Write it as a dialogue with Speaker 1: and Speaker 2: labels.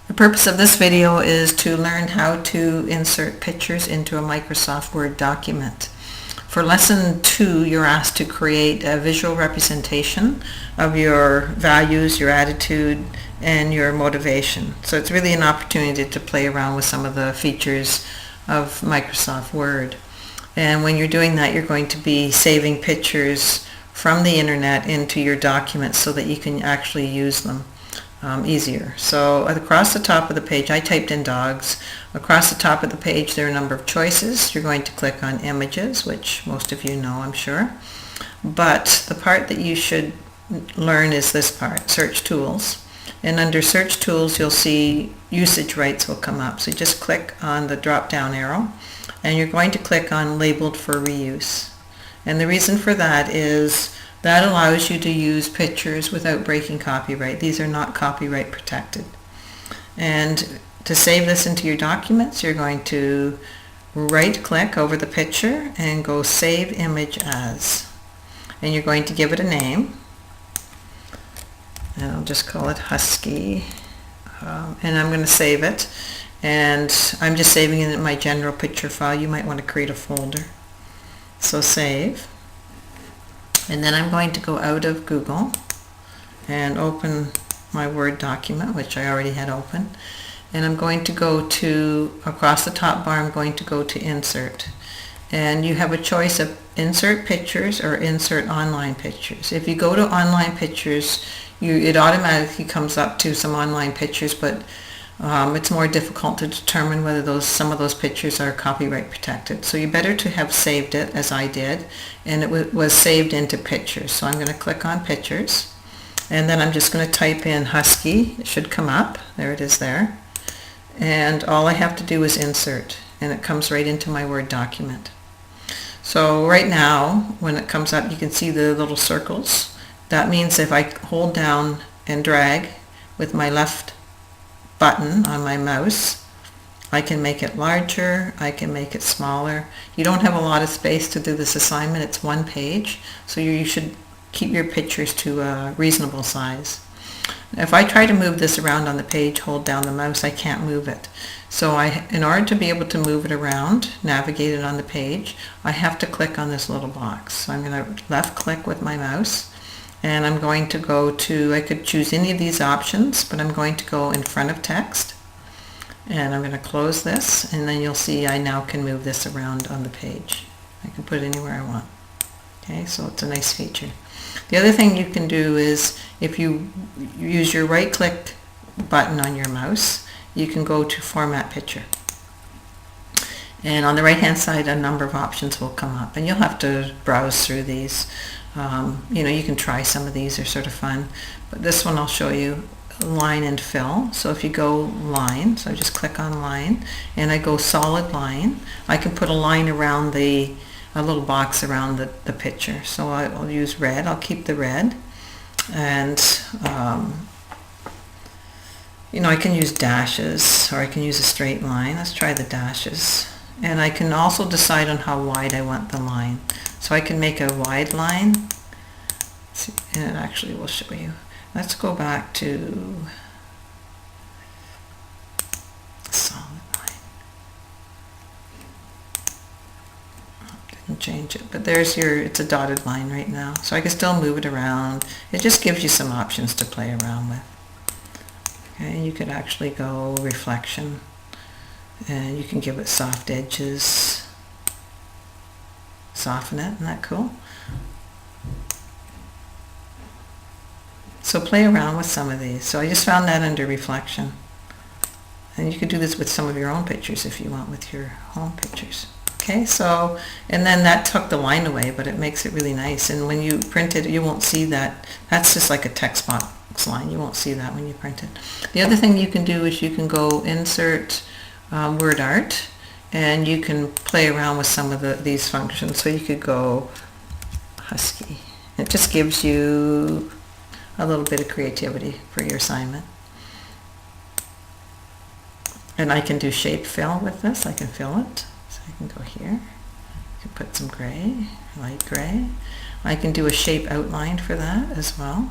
Speaker 1: The purpose of this video is to learn how to insert pictures into a Microsoft Word document. For lesson 2, you're asked to create a visual representation of your values, your attitude, and your motivation. So it's really an opportunity to play around with some of the features of Microsoft Word. And when you're doing that, you're going to be saving pictures from the internet into your documents so that you can actually use them easier. So across the top of the page, I typed in dogs. Across the top of the page there are a number of choices. You're going to click on images, which most of you know, I'm sure. But the part that you should learn is this part, search tools. And under search tools you'll see usage rights will come up. So just click on the drop down arrow and you're going to click on labeled for reuse. And the reason for that is that allows you to use pictures without breaking copyright. These are not copyright protected. And to save this into your documents, you're going to right-click over the picture and go Save Image As. And you're going to give it a name. And I'll just call it Husky. And I'm going to save it. And I'm just saving it in my general picture file. You might want to create a folder. So save. And then I'm going to go out of Google and open my Word document, which I already had open. And I'm going to go to, across the top bar, I'm going to go to Insert. And you have a choice of Insert Pictures or Insert Online Pictures. If you go to Online Pictures, it automatically comes up to some online pictures, but it's more difficult to determine whether some of those pictures are copyright protected. So you better to have saved it, as I did, and it was saved into pictures. So I'm going to click on pictures, and then I'm just going to type in Husky. It should come up. There it is there. And all I have to do is insert, and it comes right into my Word document. So right now, when it comes up, you can see the little circles. That means if I hold down and drag with my left button on my mouse, I can make it larger, I can make it smaller. You don't have a lot of space to do this assignment. It's one page, so you should keep your pictures to a reasonable size. If I try to move this around on the page, hold down the mouse, I can't move it. So in order to be able to move it around, navigate it on the page, I have to click on this little box. So I'm going to left click with my mouse, and I'm going to go to, I could choose any of these options, but I'm going to go in front of text, and I'm going to close this, and then you'll see I now can move this around on the page. I can put it anywhere I want. Okay, so it's a nice feature. The other thing you can do is, if you use your right click button on your mouse, you can go to Format Picture. And on the right hand side a number of options will come up, and you'll have to browse through these. You can try some of these, are sort of fun, but this one I'll show you, line and fill. So if you go line, so I just click on line and I go solid line, I can put a line around a little box around the picture. So I'll use red, I'll keep the red, and I can use dashes, or I can use a straight line. Let's try the dashes. And I can also decide on how wide I want the line. So I can make a wide line, and it actually will show you. Let's go back to solid line. Didn't change it, but there's it's a dotted line right now. So I can still move it around. It just gives you some options to play around with. Okay, you could actually go reflection, and you can give it soft edges. Soften it, isn't that cool? So play around with some of these. So I just found that under reflection. And you could do this with some of your own pictures if you want, with your home pictures. Okay, so, and then that took the line away, but it makes it really nice. And when you print it, you won't see that. That's just like a text box line. You won't see that when you print it. The other thing you can do is you can go Insert Word Art, and you can play around with some of these functions. So you could go Husky. It just gives you a little bit of creativity for your assignment. And I can do shape fill with this. I can fill it. So I can go here. I can put some gray, light gray. I can do a shape outline for that as well.